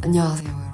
안녕하세요 여러분.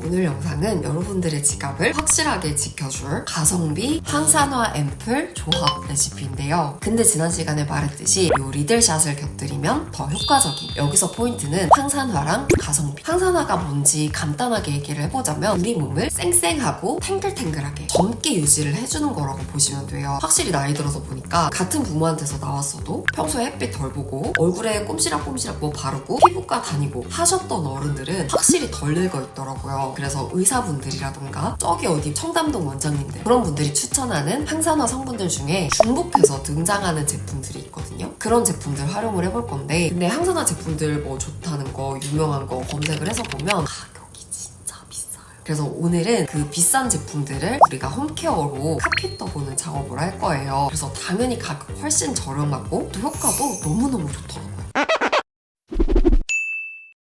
오늘 영상은 여러분들의 지갑을 확실하게 지켜줄 가성비 항산화 앰플 조합 레시피인데요. 근데 지난 시간에 말했듯이 이 리들샷을 곁들이면 더 효과적인, 여기서 포인트는 항산화랑 가성비. 항산화가 뭔지 간단하게 얘기를 해보자면 우리 몸을 쌩쌩하고 탱글탱글하게 젊게 유지를 해주는 거라고 보시면 돼요. 확실히 나이 들어서 보니까 같은 부모한테서 나왔어도 평소에 햇빛 덜 보고 얼굴에 꼼시락꼼시락 뭐 바르고 피부과 다니고 하셨던 어른들은 확실히 덜 늙어 있더라고요. 그래서 의사분들이라던가 저기 어디 청담동 원장님들, 그런 분들이 추천하는 항산화 성분들 중에 중복해서 등장하는 제품들이 있거든요. 그런 제품들 활용을 해볼 건데, 근데 항산화 제품들 뭐 좋다는 거, 유명한 거 검색을 해서 보면 가격이 진짜 비싸요. 그래서 오늘은 그 비싼 제품들을 우리가 홈케어로 카피 떠보는 작업을 할 거예요. 그래서 당연히 가격 훨씬 저렴하고 또 효과도 너무너무 좋더라고요.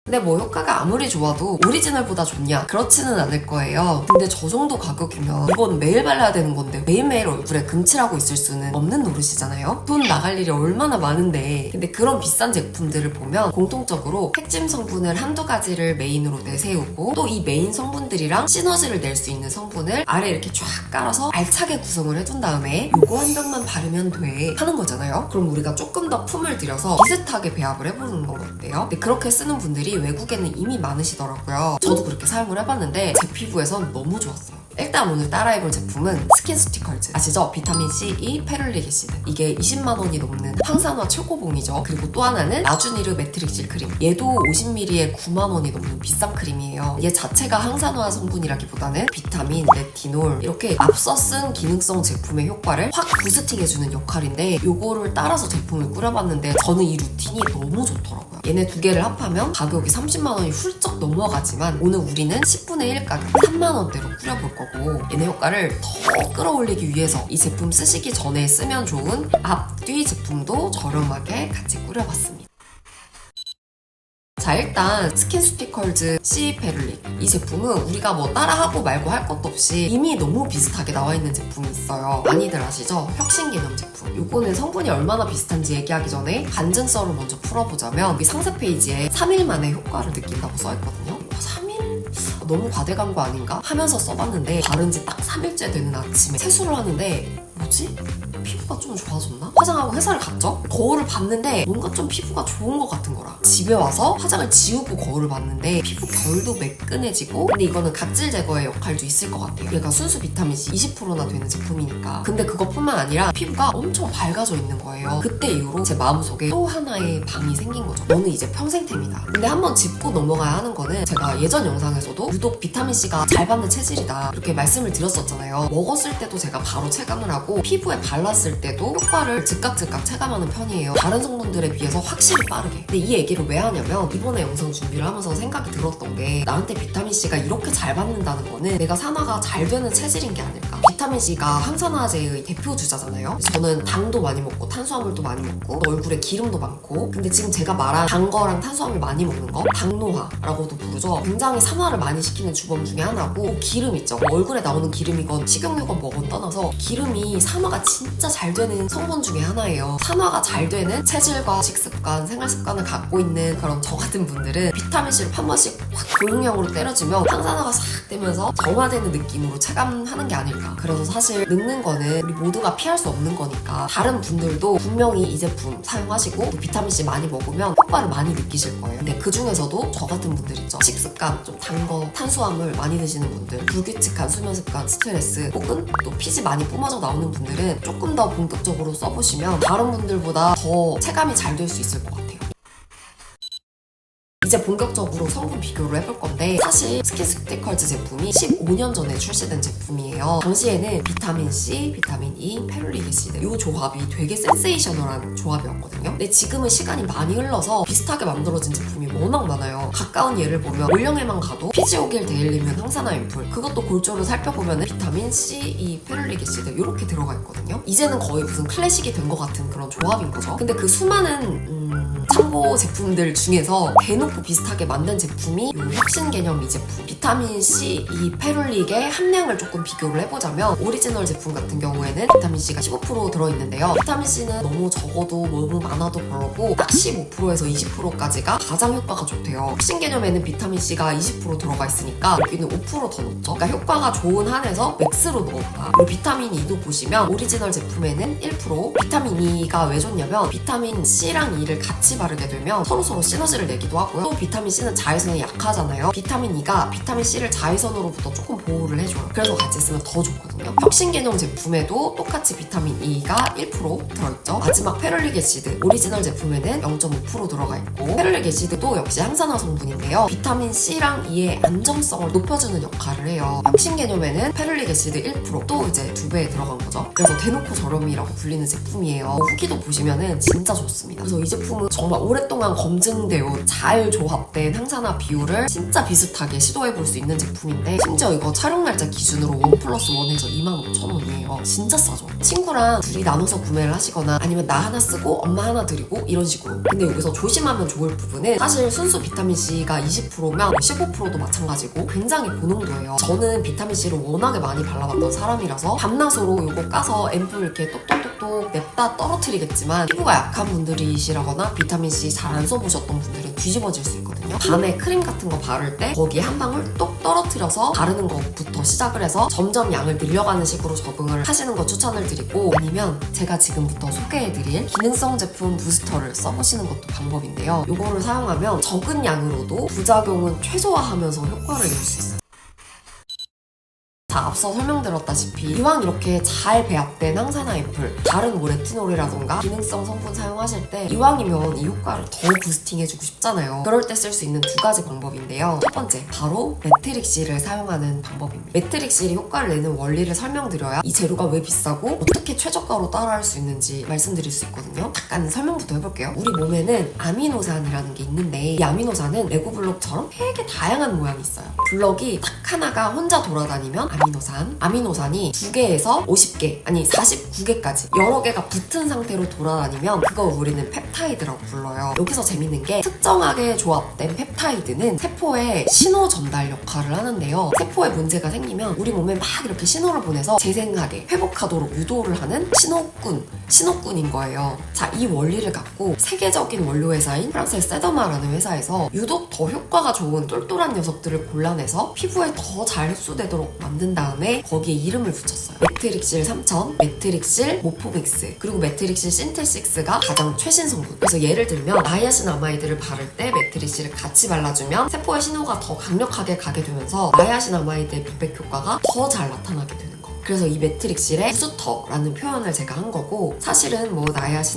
근데 뭐 효과가 아무리 좋아도 오리지널보다 좋냐? 그렇지는 않을 거예요. 근데 저 정도 가격이면 이건 매일 발라야 되는 건데 매일매일 얼굴에 금칠하고 있을 수는 없는 노릇이잖아요? 돈 나갈 일이 얼마나 많은데. 근데 그런 비싼 제품들을 보면 공통적으로 핵심 성분을 한두 가지를 메인으로 내세우고 또 이 메인 성분들이랑 시너지를 낼 수 있는 성분을 아래 이렇게 쫙 깔아서 알차게 구성을 해둔 다음에 요거 한 병만 바르면 돼 하는 거잖아요? 그럼 우리가 조금 더 품을 들여서 비슷하게 배합을 해보는 건 어때요? 근데 그렇게 쓰는 분들이 외국에는 이미 많으시더라고요. 저도 그렇게 사용을 해봤는데 제 피부에선 너무 좋았어요. 일단 오늘 따라해볼 제품은 스킨스티컬즈. 아시죠? 비타민C, E, 페룰릭 애시드. 이게 20만 원이 넘는 항산화 최고봉이죠. 그리고 또 하나는 라주니르 매트릭실 크림. 얘도 50ml에 9만 원이 넘는 비싼 크림이에요. 얘 자체가 항산화 성분이라기보다는 비타민, 레티놀 이렇게 앞서 쓴 기능성 제품의 효과를 확 부스팅해주는 역할인데, 요거를 따라서 제품을 꾸려봤는데 저는 이 루틴이 너무 좋더라고요. 얘네 두 개를 합하면 가격이 30만 원이 훌쩍 넘어가지만 오늘 우리는 10분의 1 가격 3만 원대로 꾸려볼 거고, 얘네 효과를 더 끌어올리기 위해서 이 제품 쓰시기 전에 쓰면 좋은 앞뒤 제품도 저렴하게 같이 꾸려봤습니다. 자, 일단 스킨스티컬즈 C 페룰릭, 이 제품은 우리가 뭐 따라하고 말고 할 것도 없이 이미 너무 비슷하게 나와 있는 제품이 있어요. 많이들 아시죠? 혁신기념 제품. 요거는 성분이 얼마나 비슷한지 얘기하기 전에 간증서를 먼저 풀어보자면 여기 상세 페이지에 3일 만에 효과를 느낀다고 써있거든요. 3일? 너무 과대간 거 아닌가? 하면서 써봤는데 바른 지 딱 3일째 되는 아침에 세수를 하는데 뭐지? 피부가 좀 좋아졌나? 화장하고 회사를 갔죠? 거울을 봤는데 뭔가 좀 피부가 좋은 것 같은 거라. 집에 와서 화장을 지우고 거울을 봤는데 피부 결도 매끈해지고, 근데 이거는 각질 제거의 역할도 있을 것 같아요. 얘가 순수 비타민C 20%나 되는 제품이니까. 근데 그것뿐만 아니라 피부가 엄청 밝아져 있는 거예요. 그때 이후로 제 마음속에 또 하나의 방이 생긴 거죠. 너는 이제 평생템이다. 근데 한번 짚고 넘어가야 하는 거는, 제가 예전 영상에서도 유독 비타민C가 잘 받는 체질이다 이렇게 말씀을 드렸었잖아요. 먹었을 때도 제가 바로 체감을 하고 피부에 발랐을 때도 효과를 즉각 체감하는 편이에요. 다른 성분들에 비해서 확실히 빠르게. 근데 이 얘기를 왜 하냐면 이번에 영상 준비를 하면서 생각이 들었던 게, 나한테 비타민C가 이렇게 잘 받는다는 거는 내가 산화가 잘 되는 체질인 게 아닐까. 비타민C가 항산화제의 대표 주자잖아요. 저는 당도 많이 먹고 탄수화물도 많이 먹고 얼굴에 기름도 많고, 근데 지금 제가 말한 단 거랑 탄수화물 많이 먹는 거 당노화라고도 부르죠. 굉장히 산화를 많이 시키는 주범 중에 하나고, 기름 있죠. 얼굴에 나오는 기름이건 식용유건 뭐건 떠나서 기름이 산화가 진짜 잘 되는 성분 중에 하나예요. 산화가 잘 되는 체질과 식습관, 생활습관을 갖고 있는 그런 저 같은 분들은 비타민C를 한 번씩 확 고용량으로 때려주면 항산화가 싹 되면서 정화되는 느낌으로 체감하는 게 아닐까. 그래서 사실 늙는 거는 우리 모두가 피할 수 없는 거니까 다른 분들도 분명히 이 제품 사용하시고 비타민C 많이 먹으면 효과를 많이 느끼실 거예요. 근데 그 중에서도 저 같은 분들 있죠. 식습관, 좀 단 거, 탄수화물 많이 드시는 분들, 불규칙한 수면 습관, 스트레스, 혹은 또 피지 많이 뿜어져 나오는 분들은 조금 더 본격적으로 써보시면 다른 분들보다 더 체감이 잘 될 수 있을 것 같아요. 이제 본격적으로 성분 비교를 해볼 건데, 사실 스킨스티컬즈 제품이 15년 전에 출시된 제품이에요. 당시에는 비타민C, 비타민 E, 페룰릭 애시드 이 조합이 되게 센세이셔널한 조합이었거든요. 근데 지금은 시간이 많이 흘러서 비슷하게 만들어진 제품이 워낙 많아요. 가까운 예를 보면 올영에만 가도 피지오겔 데일리면 항산화 앰플, 그것도 골조로 살펴보면 비타민 C, E, 페룰릭 애시드 이렇게 들어가 있거든요. 이제는 거의 무슨 클래식이 된 것 같은 그런 조합인 거죠. 근데 그 수많은 참고 콤보 제품들 중에서 대놓고 비슷하게 만든 제품이 이 혁신 개념 이 제품. 비타민C 이 페룰릭의 함량을 조금 비교를 해보자면 오리지널 제품 같은 경우에는 비타민C가 15% 들어있는데요. 비타민C는 너무 적어도 너무 많아도 별로고 딱 15%에서 20%까지가 가장 효과가 좋대요. 혁신 개념에는 비타민C가 20% 들어가 있으니까 여기는 5% 더 넣죠. 그러니까 효과가 좋은 한에서 맥스로 넣었다. 그리고 비타민 E도 보시면 오리지널 제품에는 1%. 비타민 E가 왜 좋냐면 비타민 C랑 E를 같이 바르게 되면 서로서로 시너지를 내기도 하고요. 또 비타민 C는 자외선에 약하잖아요. 비타민 E가 비타민 C를 자외선으로부터 조금 보호를 해줘요. 그래서 같이 쓰면 더 좋거든요. 혁신 개념 제품에도 똑같이 비타민 E가 1% 들어있죠. 마지막 페룰릭 애시드 오리지널 제품에는 0.5% 들어가 있고 페룰릭 애시드도 역시 항산화 성분인데요. 비타민 C랑 E의 안정성을 높여주는 역할을 해요. 혁신 개념에는 페룰릭 애시드 1%또 이제 2배에 들어간 거죠. 그래서 대놓고 저렴이라고 불리는 제품이에요. 후기도 보시면은 진짜 좋습니다. 그래서 이 제품은 정말 오랫동안 검증되어 잘 조합된 항산화 비율을 진짜 비슷하게 시도해볼 수 있는 제품인데 심지어 이거 촬영 날짜 기준으로 1+1에서 25,000원이에요. 진짜 싸죠. 친구랑 둘이 나눠서 구매를 하시거나 아니면 나 하나 쓰고 엄마 하나 드리고 이런 식으로. 근데 여기서 조심하면 좋을 부분은 사실 순수 비타민C가 20%면 15%도 마찬가지고 굉장히 고농도예요. 저는 비타민C를 워낙에 많이 발라봤던 사람이라서 밤낮으로 이거 까서 앰플 이렇게 똑똑똑똑 냅다 떨어뜨리겠지만 피부가 약한 분들이시라거나 비타민C 잘 안 써보셨던 분들은 뒤집어질 수 있거든요. 밤에 크림 같은 거 바를 때 거기에 한 방울 똑 떨어뜨려서 바르는 것부터 시작을 해서 점점 양을 늘려가는 식으로 적응을 하시는 거 추천을 드리고 아니면 제가 지금부터 소개해드릴 기능성 제품 부스터를 써보시는 것도 방법인데요. 이거를 사용하면 적은 양으로도 부작용은 최소화하면서 효과를 낼 수 있어요. 앞서 설명드렸다시피 이왕 이렇게 잘 배합된 항산화 앰플 다른 뭐 레티놀이라던가 기능성 성분 사용하실 때 이왕이면 이 효과를 더 부스팅해주고 싶잖아요. 그럴 때 쓸 수 있는 두 가지 방법인데요. 첫 번째 바로 매트릭실을 사용하는 방법입니다. 매트릭실이 효과를 내는 원리를 설명드려야 이 재료가 왜 비싸고 어떻게 최저가로 따라할 수 있는지 말씀드릴 수 있거든요. 잠깐 설명부터 해볼게요. 우리 몸에는 아미노산이라는 게 있는데 이 아미노산은 레고 블록처럼 되게 다양한 모양이 있어요. 블럭이 딱 하나가 혼자 돌아다니면 아미노산이 2개에서 50개 아니 49개까지 여러 개가 붙은 상태로 돌아다니면 그걸 우리는 펩타이드라고 불러요. 여기서 재밌는 게 특정하게 조합된 펩타이드는 세포의 신호 전달 역할을 하는데요. 세포에 문제가 생기면 우리 몸에 막 이렇게 신호를 보내서 재생하게 회복하도록 유도를 하는 신호꾼인 거예요. 자, 이 원리를 갖고 세계적인 원료 회사인 프랑스의 세더마라는 회사에서 유독 더 효과가 좋은 똘똘한 녀석들을 골라내서 피부에 더 잘 흡수되도록 만든 다음에 거기에 이름을 붙였어요. 매트릭실 3000, 매트릭실 모포믹스, 그리고 매트릭실 신테식스가 가장 최신 성분. 그래서 예를 들면 나이아신아마이드를 바를 때 매트릭실을 같이 발라주면 세포의 신호가 더 강력하게 가게 되면서 나이아신아마이드의 백백 효과가 더 잘 나타나게 되는 거예요. 그래서 이 매트릭실의 부스터라는 표현을 제가 한 거고 사실은 뭐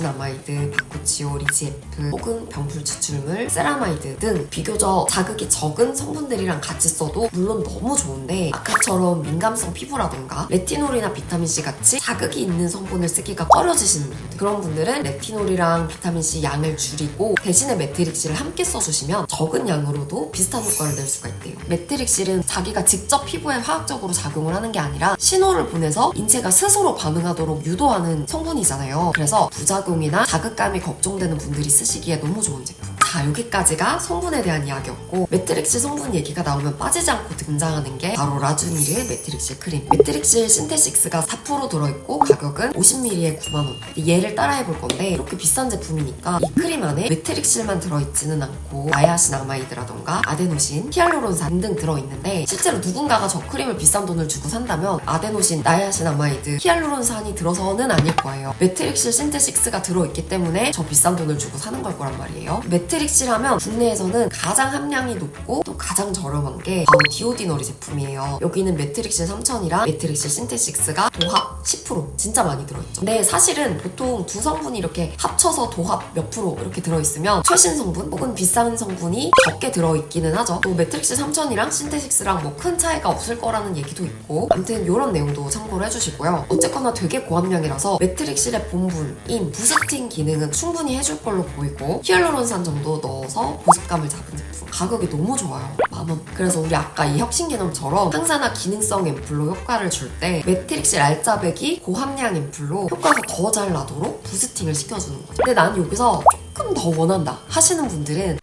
나이아신아마이드, 바쿠치오, 리지에프 혹은 병풀 추출물, 세라마이드 등 비교적 자극이 적은 성분들이랑 같이 써도 물론 너무 좋은데 아까처럼 민감성 피부라던가 레티놀이나 비타민C 같이 자극이 있는 성분을 쓰기가 꺼려지시는 분들 그런 분들은 레티놀이랑 비타민C 양을 줄이고 대신에 매트릭실을 함께 써주시면 적은 양으로도 비슷한 효과를 낼 수가 있대요. 매트릭실은 자기가 직접 피부에 화학적으로 작용을 하는 게 아니라 신호를 보내서 인체가 스스로 반응하도록 유도하는 성분이잖아요. 그래서 부작용이나 자극감이 걱정되는 분들이 쓰시기에 너무 좋은 제품. 자, 여기까지가 성분에 대한 이야기였고 매트릭실 성분 얘기가 나오면 빠지지 않고 등장하는 게 바로 라주니르 매트릭실 크림. 매트릭실 신테식스가 4% 들어있고 가격은 50ml에 9만원. 얘를 따라해볼 건데 이렇게 비싼 제품이니까 이 크림 안에 매트릭실만 들어있지는 않고 나이아신아마이드라던가 아데노신, 히알루론산 등 들어있는데 실제로 누군가가 저 크림을 비싼 돈을 주고 산다면 아데노신, 나이아신아마이드, 히알루론산이 들어서는 아닐 거예요. 매트릭실 신테식스가 들어있기 때문에 저 비싼 돈을 주고 사는 걸 거란 말이에요. 매트릭실 하면 국내에서는 가장 함량이 높고 또 가장 저렴한 게 바로 디오디너리 제품이에요. 여기는 매트릭실 3000이랑 매트릭실 신테식스가 도합 10% 진짜 많이 들어있죠. 근데 사실은 보통 두 성분이 이렇게 합쳐서 도합 몇 프로 이렇게 들어있으면 최신 성분 혹은 비싼 성분이 적게 들어있기는 하죠. 또 매트릭실 3000이랑 신테식스랑 뭐 큰 차이가 없을 거라는 얘기도 있고 아무튼 이런 내용도 참고를 해주시고요. 어쨌거나 되게 고함량이라서 매트릭실의 본분인 부스팅 기능은 충분히 해줄 걸로 보이고 히알루론산 정도 넣어서 보습감을 잡은 제품. 가격이 너무 좋아요. 10,000원. 그래서 우리 아까 이 혁신 개념처럼 항산화 기능성 앰플로 효과를 줄 때 매트릭실 알짜배기 고함량 앰플로 효과가 더 잘 나도록 부스팅을 시켜주는 거죠. 근데 난 여기서 조금 더 원한다 하시는 분들은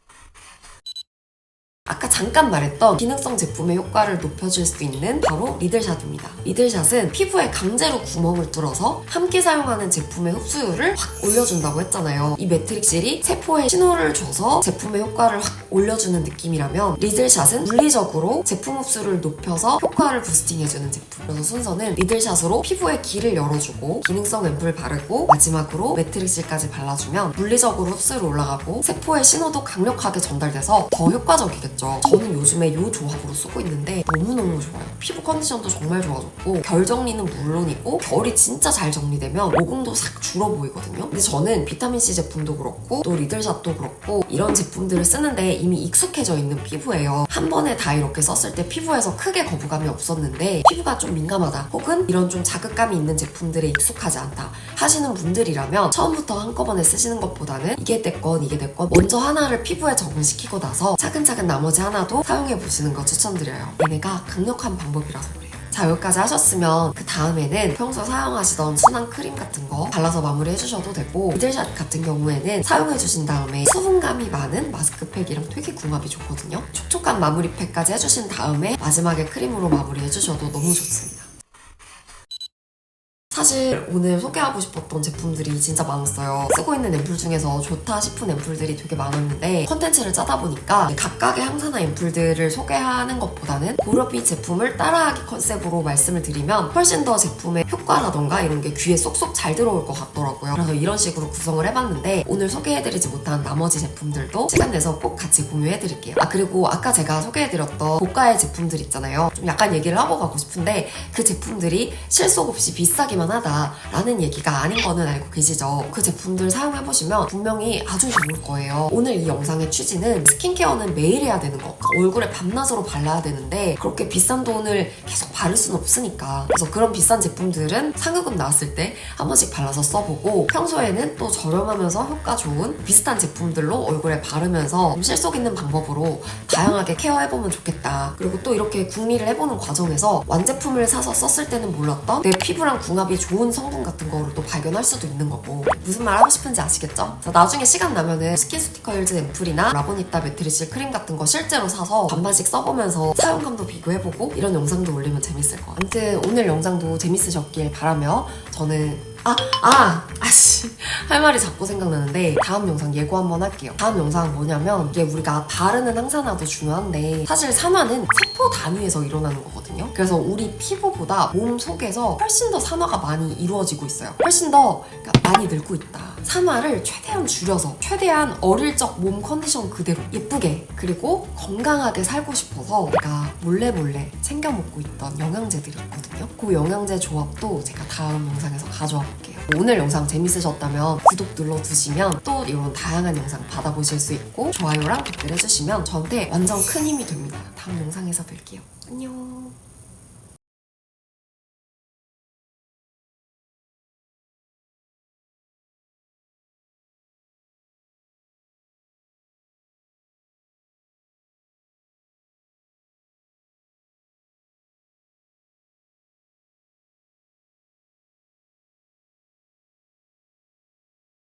아까 잠깐 말했던 기능성 제품의 효과를 높여줄 수 있는 바로 리들샷입니다. 리들샷은 피부에 강제로 구멍을 뚫어서 함께 사용하는 제품의 흡수율을 확 올려준다고 했잖아요. 이 매트릭실이 세포에 신호를 줘서 제품의 효과를 확 올려주는 느낌이라면 리들샷은 물리적으로 제품 흡수를 높여서 효과를 부스팅해주는 제품. 그래서 순서는 리들샷으로 피부에 길을 열어주고 기능성 앰플 바르고 마지막으로 매트릭실까지 발라주면 물리적으로 흡수율이 올라가고 세포의 신호도 강력하게 전달돼서 더 효과적이겠죠. 저는 요즘에 이 조합으로 쓰고 있는데 너무너무 좋아요. 피부 컨디션도 정말 좋아졌고 결 정리는 물론이고 결이 진짜 잘 정리되면 모공도 싹 줄어 보이거든요. 근데 저는 비타민C 제품도 그렇고 또 리들샷도 그렇고 이런 제품들을 쓰는데 이미 익숙해져 있는 피부예요. 한 번에 다 이렇게 썼을 때 피부에서 크게 거부감이 없었는데 피부가 좀 민감하다 혹은 이런 좀 자극감이 있는 제품들에 익숙하지 않다 하시는 분들이라면 처음부터 한꺼번에 쓰시는 것보다는 이게 내 건 이게 내 건 먼저 하나를 피부에 적응시키고 나서 차근차근 나머지 하나도 사용해보시는 거 추천드려요. 얘네가 강력한 방법이라서 그래요. 자, 여기까지 하셨으면 그 다음에는 평소 사용하시던 순한 크림 같은 거 발라서 마무리 해주셔도 되고 리들샷 같은 경우에는 사용해주신 다음에 수분감이 많은 마스크팩이랑 되게 궁합이 좋거든요. 촉촉한 마무리팩까지 해주신 다음에 마지막에 크림으로 마무리 해주셔도 너무 좋습니다. 사실 오늘 소개하고 싶었던 제품들이 진짜 많았어요. 쓰고 있는 앰플 중에서 좋다 싶은 앰플들이 되게 많았는데 컨텐츠를 짜다 보니까 각각의 항산화 앰플들을 소개하는 것보다는 고려비 제품을 따라하기 컨셉으로 말씀을 드리면 훨씬 더 제품의 효과라던가 이런 게 귀에 쏙쏙 잘 들어올 것 같더라고요. 그래서 이런 식으로 구성을 해봤는데 오늘 소개해드리지 못한 나머지 제품들도 시간 내서 꼭 같이 공유해드릴게요. 그리고 아까 제가 소개해드렸던 고가의 제품들 있잖아요. 좀 약간 얘기를 하고 가고 싶은데 그 제품들이 실속 없이 비싸기만 하다라는 얘기가 아닌 거는 알고 계시죠? 그 제품들 사용해보시면 분명히 아주 좋을 거예요. 오늘 이 영상의 취지는 스킨케어는 매일 해야 되는 거, 얼굴에 밤낮으로 발라야 되는데 그렇게 비싼 돈을 계속 바를 수는 없으니까 그래서 그런 비싼 제품들은 상여금 나왔을 때 한 번씩 발라서 써보고 평소에는 또 저렴하면서 효과 좋은 비슷한 제품들로 얼굴에 바르면서 좀 실속 있는 방법으로 다양하게 케어해보면 좋겠다. 그리고 또 이렇게 궁리를 해보는 과정에서 완제품을 사서 썼을 때는 몰랐던 내 피부랑 궁합이 좋은 성분 같은 거를 또 발견할 수도 있는 거고 무슨 말 하고 싶은지 아시겠죠? 자, 나중에 시간 나면은 스킨스티커 힐즈 앰플이나 라보니타 매트리실 크림 같은 거 실제로 사서 반반씩 써보면서 사용감도 비교해보고 이런 영상도 올리면 재밌을 것 같아요. 아무튼 오늘 영상도 재밌으셨길 바라며 저는 할 말이 자꾸 생각나는데 다음 영상 예고 한번 할게요. 다음 영상은 뭐냐면 이게 우리가 바르는 항산화도 중요한데 사실 산화는 세포 단위에서 일어나는 거거든요. 그래서 우리 피부보다 몸 속에서 훨씬 더 산화가 많이 이루어지고 있어요. 훨씬 더 많이 늘고 있다. 산화를 최대한 줄여서 최대한 어릴 적 몸 컨디션 그대로 예쁘게 그리고 건강하게 살고 싶어서 제가 몰래 챙겨 먹고 있던 영양제들이 있거든요. 그 영양제 조합도 제가 다음 영상에서 가져와 볼게요. 오늘 영상 재밌으셨다면 구독 눌러두시면 또 이런 다양한 영상 받아보실 수 있고 좋아요랑 댓글 해주시면 저한테 완전 큰 힘이 됩니다. 다음 영상에서 뵐게요. 안녕.